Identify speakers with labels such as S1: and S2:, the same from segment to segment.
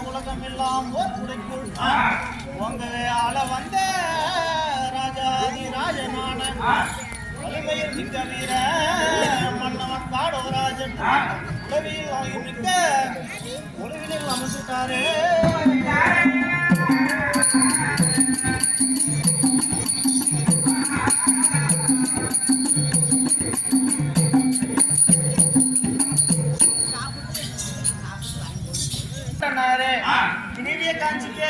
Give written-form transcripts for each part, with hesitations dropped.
S1: உலகமெல்லாம் உடைக்குள் உங்களை ஆள வந்த ராஜாதி ராஜனான வலிமையில் மிக்க வீர மன்னவன் காடோராஜன் உதவியில் மிக்க ஒளிவினில் அமைச்சுட்டாரு. இனிய காஞ்சிக்கே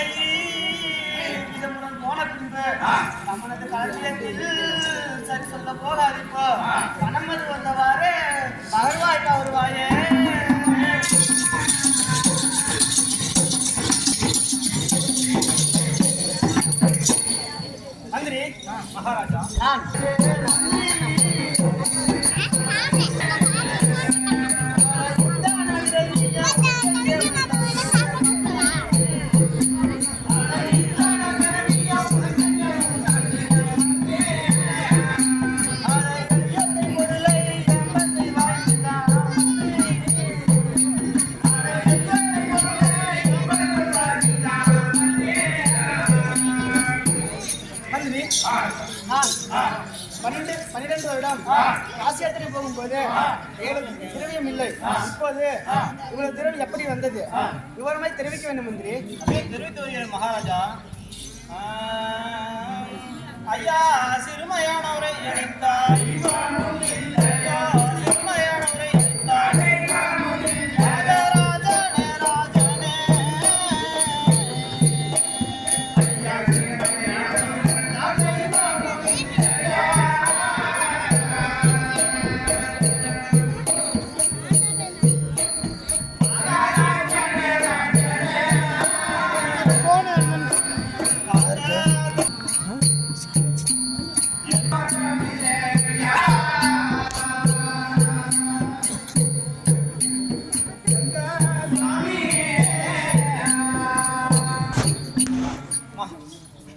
S1: இதமுடன் போன பின்பு நம்மளது காட்சியத்தில் சரி சொல்ல போகாது. இப்போ பணமது வந்தவாறு பகர்வாய்க்கா வருவாயே. மந்திரி மகாராஜா, நான் பன்னிரண்டு வருடம் காசி யாத்திரை போகும்போது திரவியம் இல்லை. இப்போது இவ்வளவு திரவியம் எப்படி வந்தது? விவரமாய் தெரிவிக்க வேண்டும் மந்திரி. தெரிவித்து வருகிறேன் மகாராஜா. ஐயா சிறுமையானவரை எடுத்தார், சிறுமையானவரை எடுத்தார்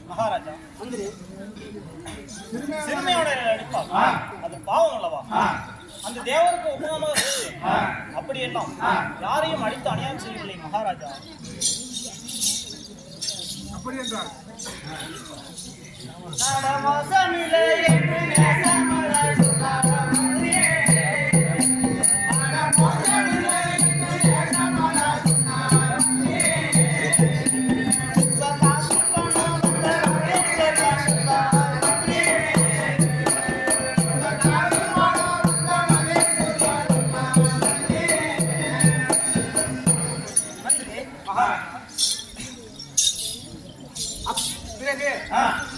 S1: மகாராஜா. சிறுமையோட அது பாவம் அல்லவா? அந்த தேவருக்கு உபகமாக அப்படி எல்லாம் யாரையும் அடித்து அநியாயம் செய்யவில்லை மகாராஜா.
S2: அப்படி என்றால்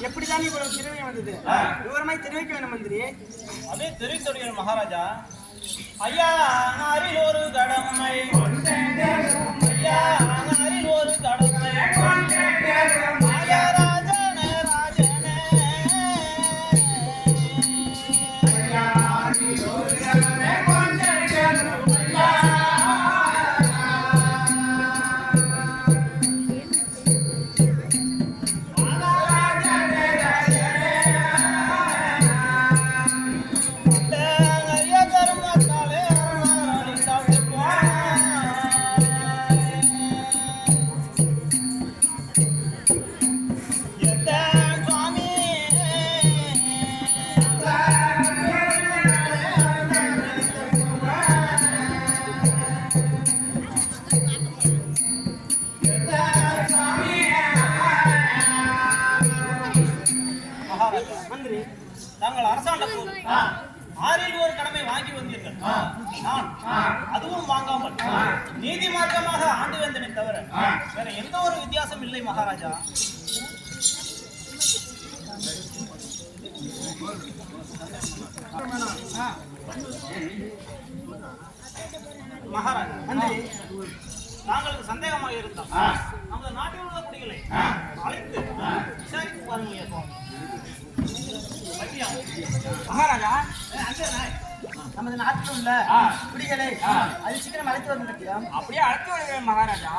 S2: எப்படிதான் இவ்வளவு திறமை வந்தது? விவரமாய் தெரிவிக்க வேண்டும் மந்திரி.
S1: அதே தெரிவித்து மகாராஜா. ஐயா அரில் ஒரு கடமை, ஐயா அரில் ஒரு கடமை, ஐயா ராஜனே ராஜனே நாங்கள் அரசாண்ட போது ஆறில் ஒரு கடமை வாங்கி வந்தீர்கள். நான் அதுவும் வாங்காமல் நீதி மார்க்கமாக ஆண்டு வந்தனை தவிர வேற எந்த ஒரு வித்தியாசம் இல்லை மகாராஜா. மகாராஜா, நாங்களுக்கு சந்தேகமாக இருந்தால் நமது நாட்டில் உள்ள குடிகளை அழைத்து விசாரித்து பாருங்கள்.
S2: மகாராஜா,
S1: நமது நாட்டில் உள்ள குடிகளை அது சீக்கிரம் அழைத்து வரும் கட்டியம்.
S2: அப்படியே அழைத்து வருகிறேன் மகாராஜா.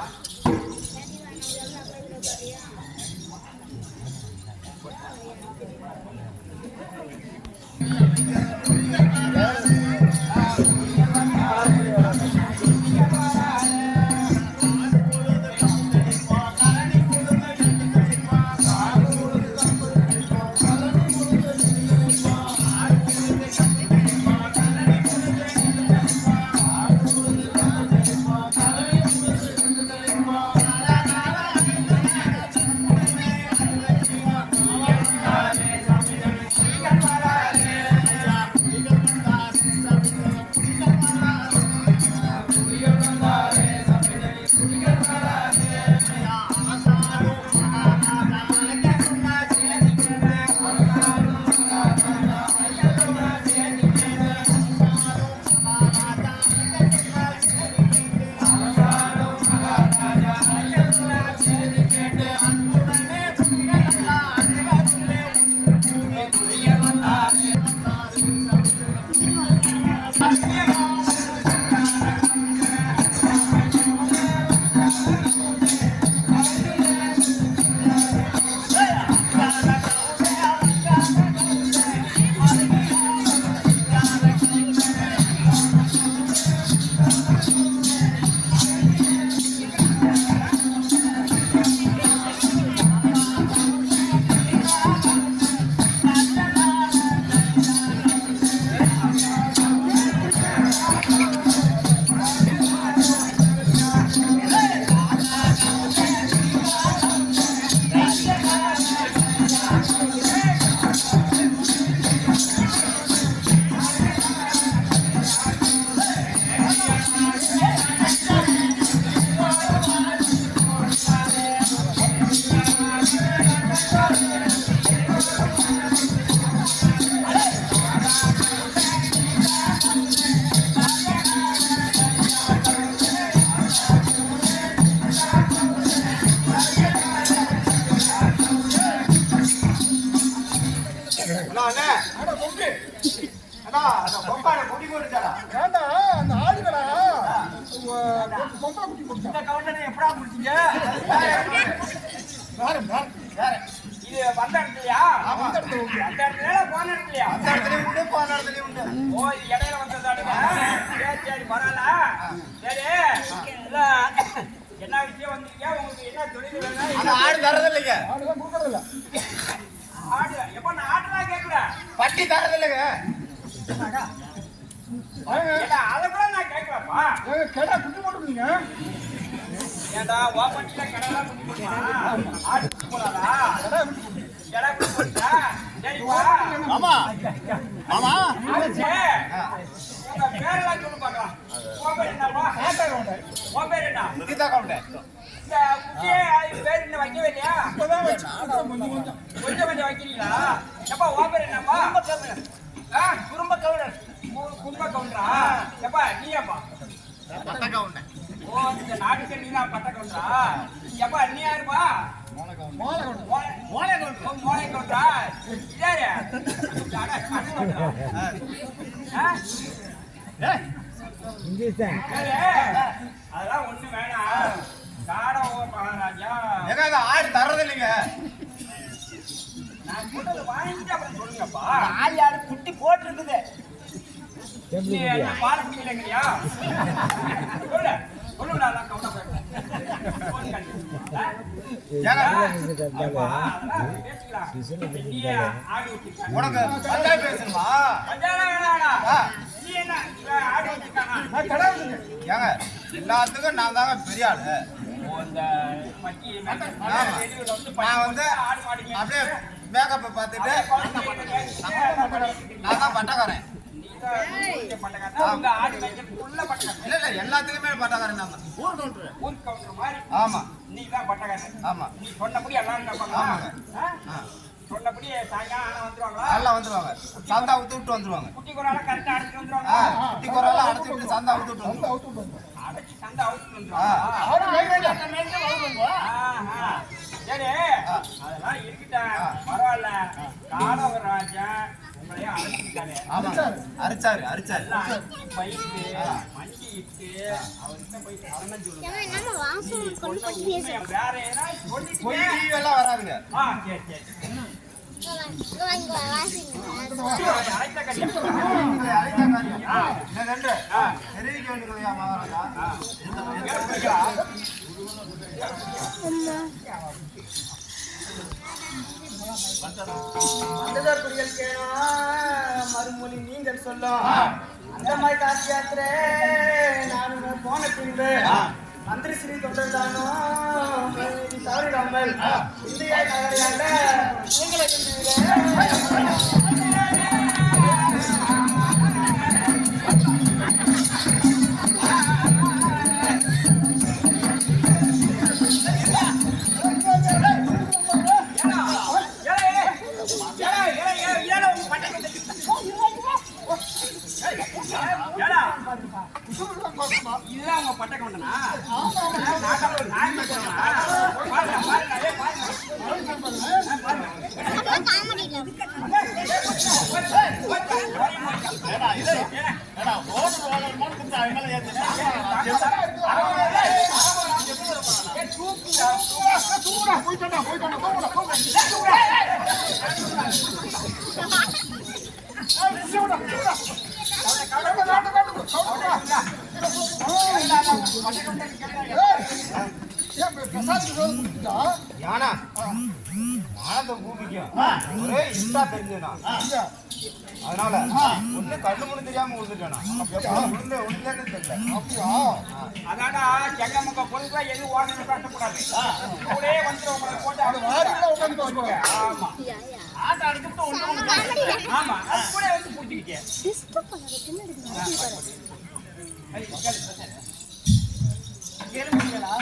S2: இது வந்த இடத்துலயா? அந்த இடத்துல போன இடத்துலயா? ஓ, இது இடையில வந்ததாடுங்க. சரி பரவாயில்ல. சரி என்ன விஷயம் வந்தீங்க? உங்களுக்கு என்ன தொழில் வேணும்?
S3: ஆடு தரதில்லைங்க.
S2: ஆடு எப்ப நான் ஆடுலாம் கேட்கிறேன்.
S3: பட்டி தரதில்லைங்க.
S2: அதை கூட நான் கேட்கலப்பா.
S3: கேட்டா குட்டி போட்டுருக்கீங்க.
S2: ஏண்டா ஓப்பன்ல கடலாம் குட்டி போடுமா? ஆடு குட்டி போடாதா? கடை குட்டி போட்டா? சரிப்பா.
S3: மாமா மாமா
S2: சரி. உங்க பேரெல்லாம் சொல்லு பார்க்கலாம். உன் பேர் என்னப்பா? உன் பேர் என்ன?
S3: கீதா கவுண்டே.
S2: இந்த குட்டியே பேர் என்ன வைக்கவே இல்லையா? கொஞ்சம் கொஞ்சம் வைக்கிறீங்களா? எப்பா உன் பேர் என்னப்பா? குறும்ப கவுண்டர். குறும்ப கவுண்டரா? எப்பா நீயாப்பா?
S3: பட்ட கவுண்டே.
S2: ஓ, இந்த நாட்டுக்கு நீங்க பட்ட கவுண்டரா? எப்பா நீ யாருப்பா? மோளை கவுண்டரா? யாரு? அதெல்லாம் ஒண்ணு வேணாம். காடை மகாராஜா
S3: ஆடு தரதில்லைங்க.
S2: நான் கூட்டத்தை வாங்கிட்டு அப்புறம் சொல்லுங்கப்பா.
S1: ஆடு குட்டி போட்டிருக்குது.
S2: நீ என்ன பால் குடிக்கலைங்கய்யா? சொல்லு சொல்லுடா, நான் கவுண்டா போயிடுறேன்.
S3: உனக்கு பஞ்சாயத்து பேசணுமா? ஏங்க எல்லாத்துக்கும் நான் தாங்க பெரிய ஆளு. நான் வந்து அப்படியே மேக்கப்பை பார்த்துட்டு நான் தான் பட்டக்காரன். இல்ல இல்ல எல்லாத்துக்குமே பட்டக்காரன் தான். ஆமா
S2: நீதான் பட்டக்காரன்.
S3: ஆமா
S2: நீ சொன்னபடி எல்லாரும்
S3: ஆமாங்க.
S2: சொன்னபடி சாயங்காலம் ஆனா வந்துருவாங்களா?
S3: நல்லா வந்துருவாங்க. சந்தா ஊத்து விட்டு வந்துருவாங்க.
S2: குட்டி குறால கரெக்டா அடிச்சு வந்துருவாங்க.
S3: குட்டி குரலாம் அடைச்சு விட்டு சந்தா ஊத்து விட்டு வந்துருவாங்க.
S2: அடைச்சு சண்டை அவுத்து வந்துருவாங்க. சரி அதெல்லாம் இருக்கட்டும், பரவாயில்ல. காடவராஜன் உங்களையும் அழைச்சிட்டாரு.
S3: ஆமா அரிச்சாரு அரிச்சாரு.
S2: பைக்கு வண்டி இட்டு அவர்கிட்ட போய் சரணம் சொல்லுங்க. வேற ஏதாவது
S3: பொய்
S2: சொல்லிட்டு
S3: டிவி எல்லாம் வராதுங்க.
S2: சரி சரி அழைத்த கடிதம்.
S3: உங்களை அழைத்த காரியம் என்னதென்று தெரிவிக்க வேண்டுகிறதா மகாராஜா?
S4: மறுமொழி நீங்கள் சொல்லும் அந்த மாதிரி காட்சி யாத்திரை நான் போன பின்பு மந்திரி ஸ்ரீ தொண்டர்தானோ தவறிடாமல் இந்திய நகரையாண்ட உங்களை
S2: இதுதான் உங்க பட்ட கொண்டனா? நான்
S3: யானா மானத்தை பூமிக்கும் ஒரே இஷ்டா தெரிஞ்சுனா அதனால ஒண்ணு கண்ணு முன்னு தெரியாம விழுந்துட்டேனா ஒண்ணு தெரியல.
S2: அதாடா ஜங்கமுக பொருட்களை எதுவும் வாங்கணும் கஷ்டப்படாது. கூடே வந்து உங்களை போட்டு ஆமா ஆட்டை அடிச்சுட்டு ஒண்ணு ஆமா அது கூட வந்து பூட்டிக்கிட்டேன்.
S4: கேளுங்களா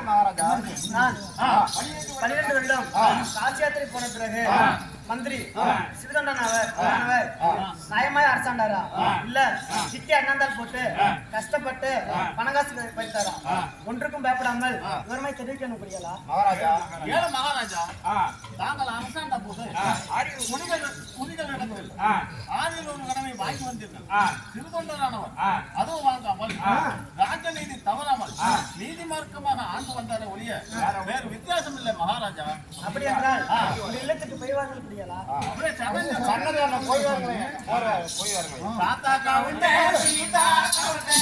S3: மகாராஜா
S4: நான் 12 வருடம் காட்சி யாத்திரை போன பிறகு மந்திரி சிறுதொண்டனவர் நயமாய் அரசாண்டாரா இல்ல சிட்டி அண்ணாந்தால் போட்டு கஷ்டப்பட்டு பணங்காசு பயிர்த்தாரா ஒன்றுக்கும் பயப்படாமல் விவரமாய் தெரிவிக்கணும் புரியலா
S3: மகாராஜா
S1: ஏழு மகாராஜா தாங்கள் அரசாண்ட போது ஆதியில் ஒரு கடமை வாங்கி வந்தீர்கள். சிறுதொண்டரானவர் அதுவும் வாங்காமல் ராஜநீதி தவறாமல் நீதி மார்க்கமாக ஆண்டு வந்தாரே ஒழிய வேறு வித்தியாசம் இல்லை மகாராஜா.
S4: அப்படி என்றால் ஒரு இல்லத்துக்கு பெய்வார்கள் புரியலா
S1: அப்படியே
S3: சன்னதியான போய் வாருங்க போய் வாருங்க.
S1: தாத்தா காவுண்டே சீதா காவுண்டே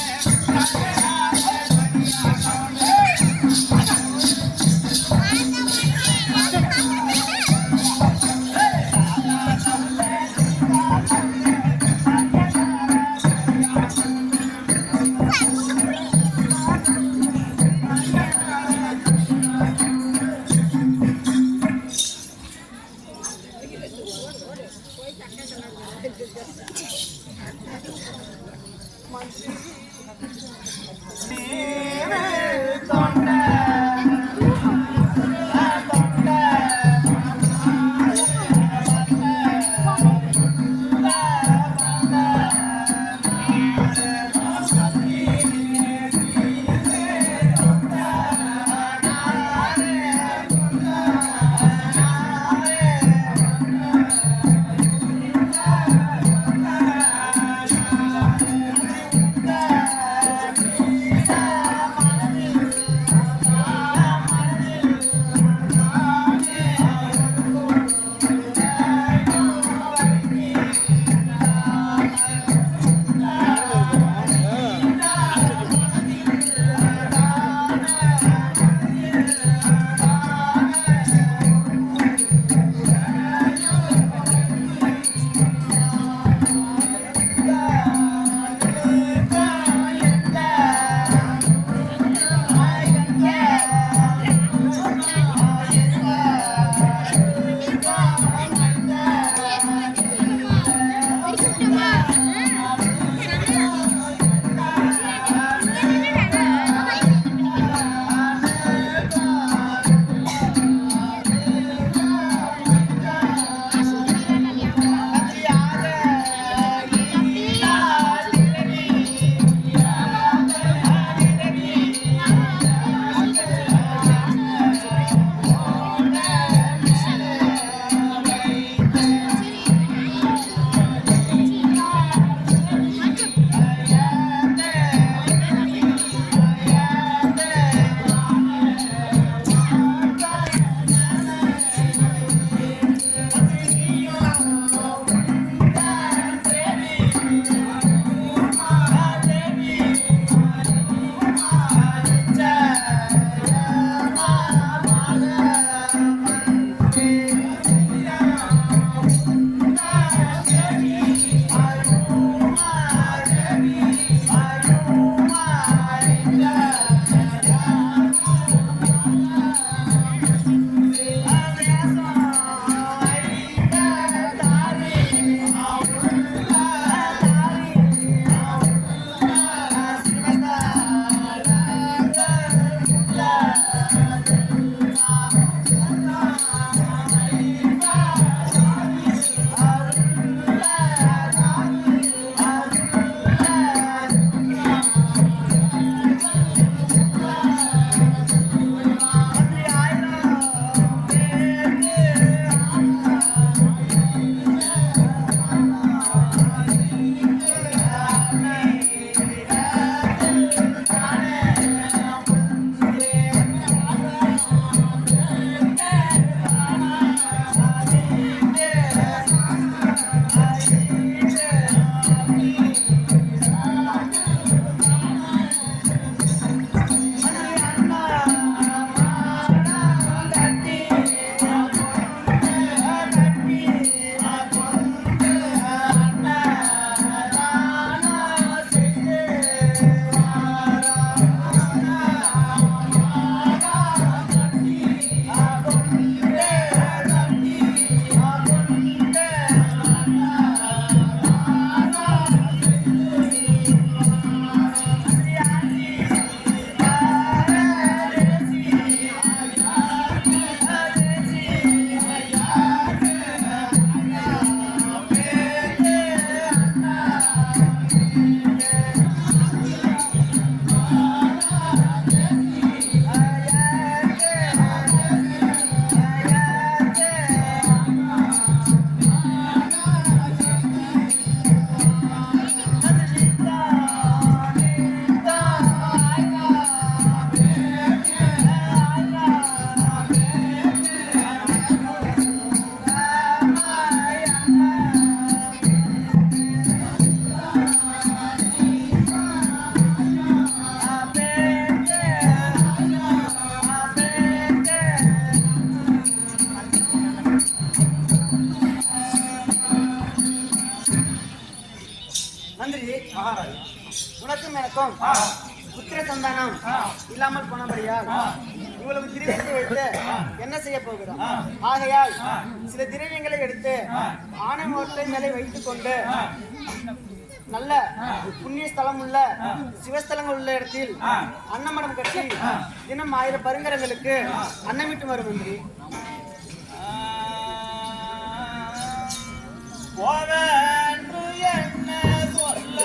S4: உனக்கும் எனக்கும் புத்திர சந்தானம் இல்லாமல் போனபடியால் இவ்வளவு திரவியத்தை வைத்து என்ன செய்ய போகிறோம்? ஆகையால் சில திரவியங்களை எடுத்து ஆணை மோட்டை மேலே வைத்துக் கொண்டு நல்ல புண்ணிய ஸ்தலம் உள்ள சிவஸ்தலங்கள் உள்ள இடத்தில் அன்னமடம் கட்டி தினம் 1000 பருங்கரங்களுக்கு அன்னமிட்டு வரும் என்று
S1: என்ன சொல்ல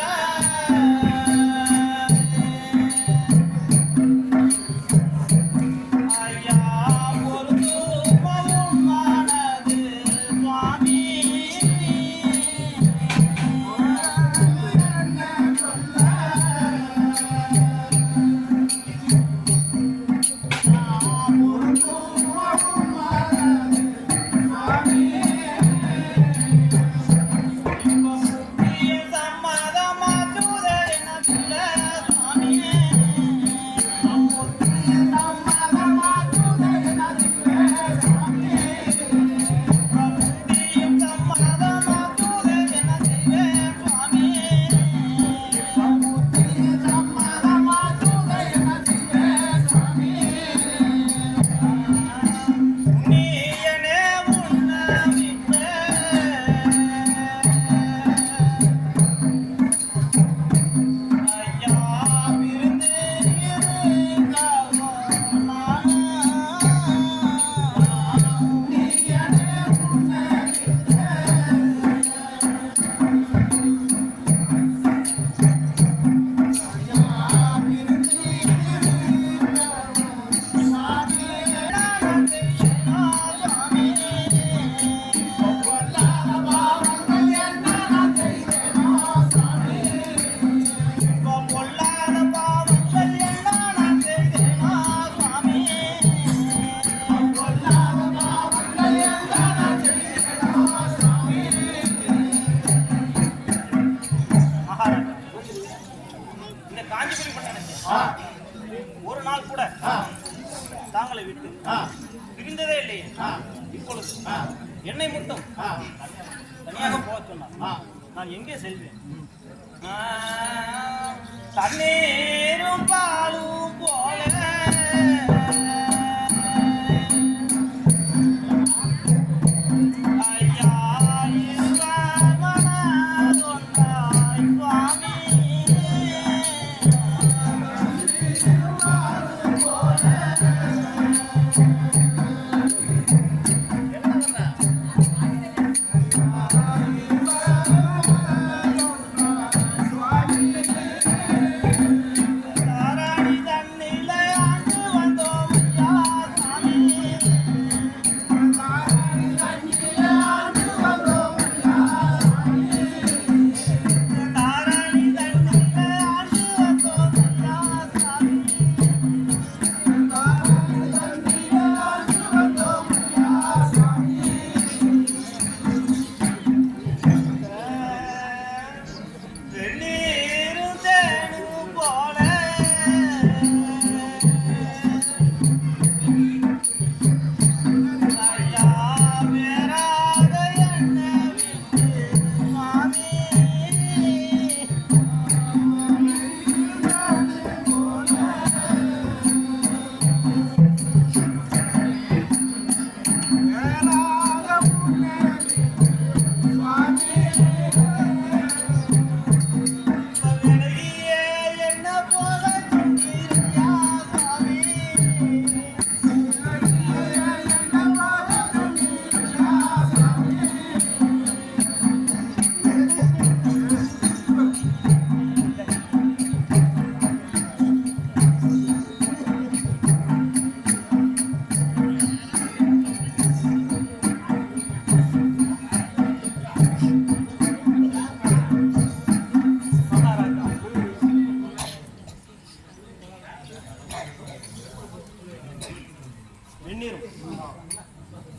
S1: ஒரு நாள் கூட தாங்களை விட்டு பிரிந்ததே இல்லையே. இப்பொழுது என்னை மட்டும் தனியாக போக சொன்னார். நான் எங்கே செல்வேன்? தண்ணீரும் பாலும் போல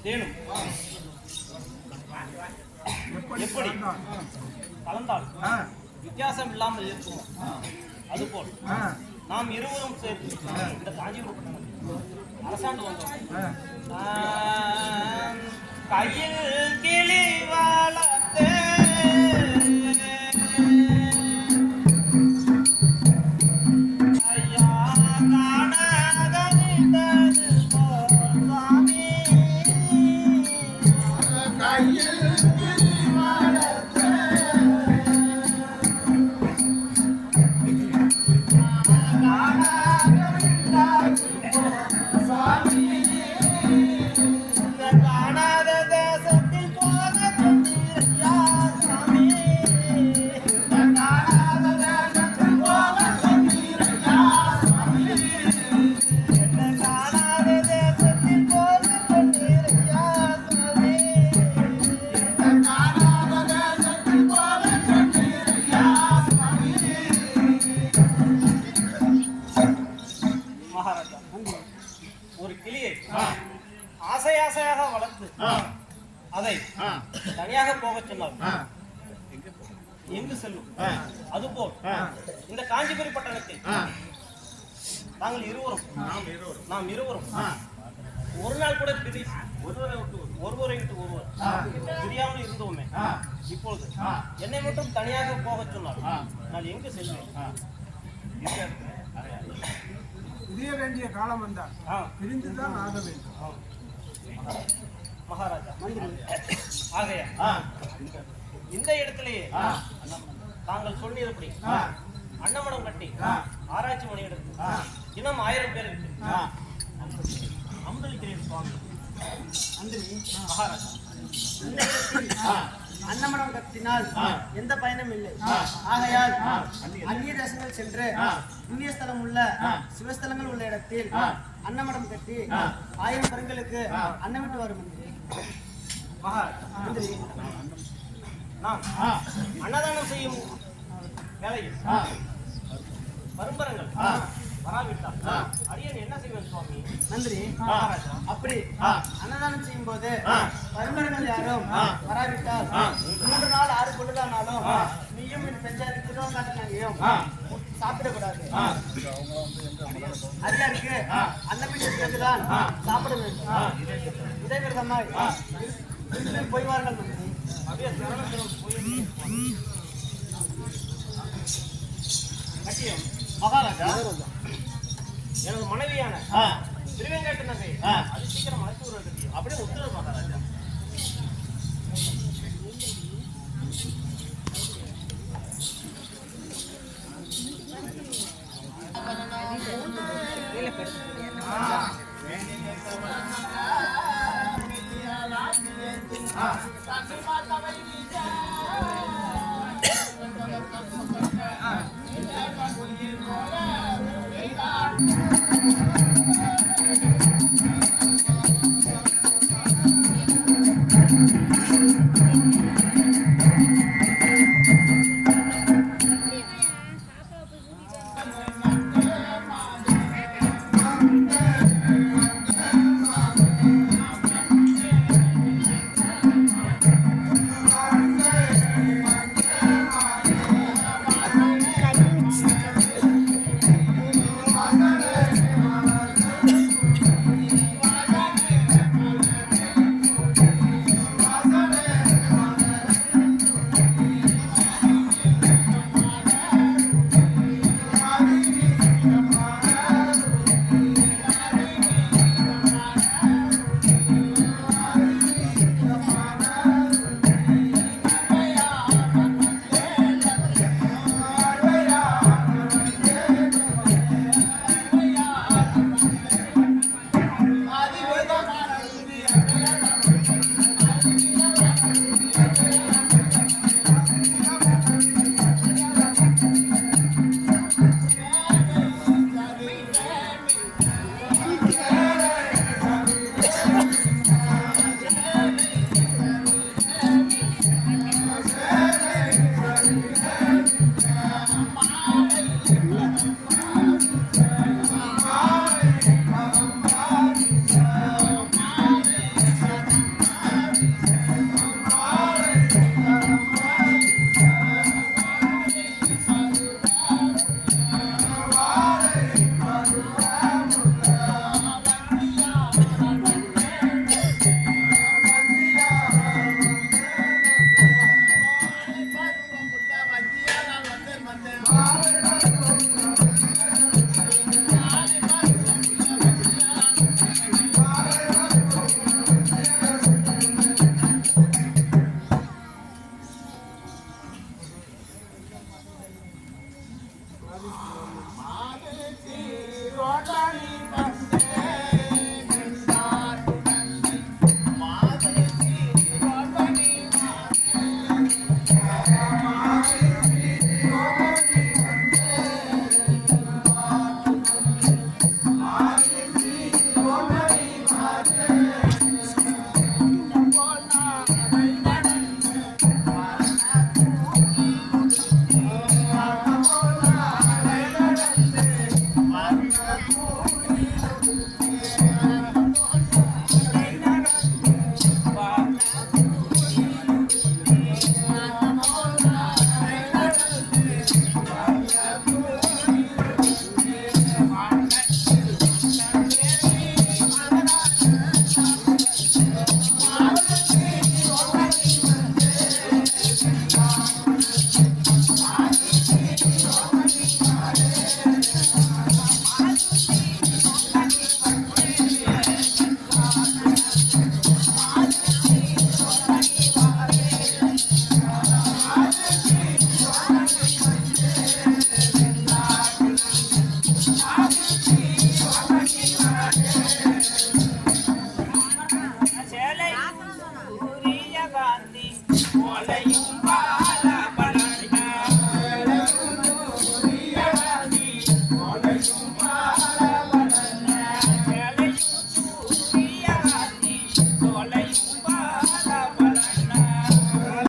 S1: தேனும் எப்படி கலந்தால் வித்தியாசம் இல்லாமல் இருக்கும். அதுபோல் நாம் இருவரும் சேர்த்து இந்த காஞ்சிபுரம் அரசாண்டு வந்தோம். கையில் கிளி வளர்த்து மகாராஜா, ஒரு கிளியை ஆசை ஆசையாக வளர்த்து அதை தனியாக போகச் சொன்னார். எங்கு செல்லும்? அதுபோல் இந்த காஞ்சிபுரி பட்டணத்தில் நாங்கள் நாம் இருவரும் ஒரு நாள் கூட ஒருவரை விட்டு ஒருவர் பிரியாமல் இருந்தோமே. இப்பொழுது என்னை மட்டும் தனியாக போகச் சொன்னார். நான் எங்கு செல்வேன்?
S3: இதே வேண்டிய காலம் வந்தால் பிரிந்துதான் ஆக வேண்டும்.
S1: மகாராஜா, ஆகையா இந்த இடத்திலேயே தாங்கள் சொன்னீர்படி அன்னமடம் கட்டி ஆராய்ச்சி மணி எடுத்து இன்னும் 1000 பேருக்கு அமுதளிக்கிறேன் சுவாமி. மகாராஜா,
S4: அன்னமடம் கட்டினால் எந்த பயனும் இல்லை. ஆகையால் அந்நிய தேசங்கள் சென்று புண்ணிய ஸ்தலம் உள்ள சிவஸ்தலங்கள் உள்ள இடத்தில் அன்னமடம் கட்டி 1000 பெண்களுக்கு அன்னமிட்டு வரும்.
S1: மகாராஜா, நாம் அன்னதானம் செய்யும் வேலையில் பரம்பரங்கள் வராவிட்டால் அரியன் என்ன செய்வேன் சுவாமி?
S4: நன்றி. அப்படி அன்னதானம் செய்யும் போது பரம்பரைகள் யாரும் வராவிட்டால் 3 நாள் 6 பொழுதானாலும் நீயும் என் பெஞ்சாரி திருவங்காட்டினையும் சாப்பிடக்கூடாது. அரியாருக்கு அன்னமிட்டு பிறகுதான் சாப்பிட வேண்டும். இதே விரதமாய் போய் வாருங்கள் நன்றி.
S1: மகாராஜா, எனது மனைவியான திருவேங்காட்டு நகை அது சீக்கிரம் அழைத்து வருவது அப்படியே உத்தரவு மகாராஜா.